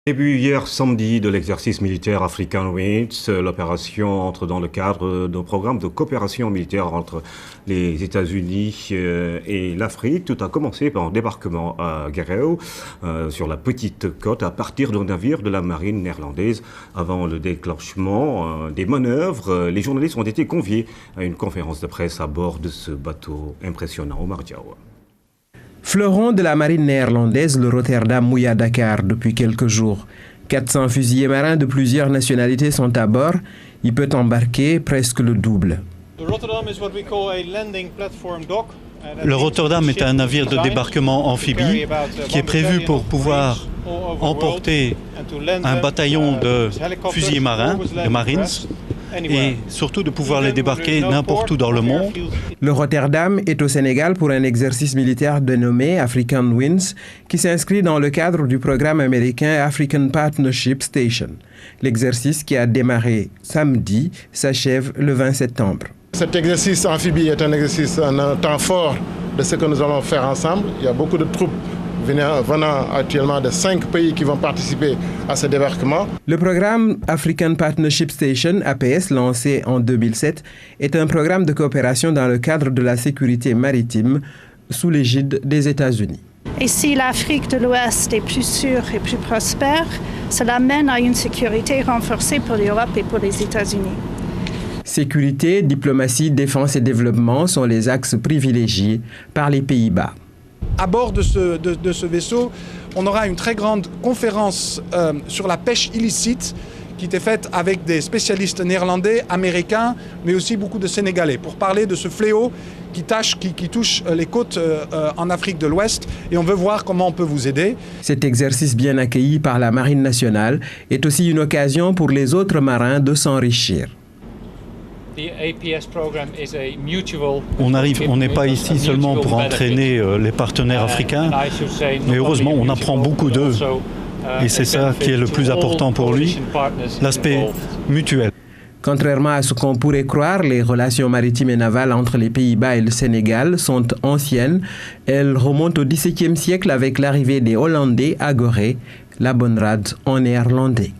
Début hier samedi de l'exercice militaire African Winds, l'opération entre dans le cadre d'un programme de coopération militaire entre les États-Unis et l'Afrique. Tout a commencé par un débarquement à Guerrero, sur la petite côte, à partir d'un navire de la marine néerlandaise. Avant le déclenchement des manœuvres, les journalistes ont été conviés à une conférence de presse à bord de ce bateau impressionnant. Omar Diawa. Fleuron de la marine néerlandaise, le Rotterdam mouille à Dakar depuis quelques jours. 400 fusiliers marins de plusieurs nationalités sont à bord. Il peut embarquer presque le double. Le Rotterdam est un navire de débarquement amphibie qui est prévu pour pouvoir emporter un bataillon de fusiliers marins, de Marines, et surtout de pouvoir les débarquer n'importe où dans le monde. Le Rotterdam est au Sénégal pour un exercice militaire dénommé African Winds qui s'inscrit dans le cadre du programme américain African Partnership Station. L'exercice qui a démarré samedi s'achève le 20 septembre. Cet exercice amphibie est un exercice, un temps fort de ce que nous allons faire ensemble. Il y a beaucoup de troupes venant actuellement de 5 pays qui vont participer à ce débarquement. Le programme African Partnership Station, APS, lancé en 2007, est un programme de coopération dans le cadre de la sécurité maritime sous l'égide des États-Unis. Et si l'Afrique de l'Ouest est plus sûre et plus prospère, cela mène à une sécurité renforcée pour l'Europe et pour les États-Unis. Sécurité, diplomatie, défense et développement sont les axes privilégiés par les Pays-Bas. À bord de ce vaisseau, on aura une très grande conférence sur la pêche illicite qui était faite avec des spécialistes néerlandais, américains, mais aussi beaucoup de Sénégalais, pour parler de ce fléau qui touche les côtes en Afrique de l'Ouest, et on veut voir comment on peut vous aider. Cet exercice bien accueilli par la Marine nationale est aussi une occasion pour les autres marins de s'enrichir. On n'est pas ici seulement pour entraîner les partenaires africains, mais heureusement on apprend beaucoup d'eux. Et c'est ça qui est le plus important pour lui, l'aspect mutuel. Contrairement à ce qu'on pourrait croire, les relations maritimes et navales entre les Pays-Bas et le Sénégal sont anciennes. Elles remontent au XVIIe siècle avec l'arrivée des Hollandais à Gorée, la Bonrad en néerlandais.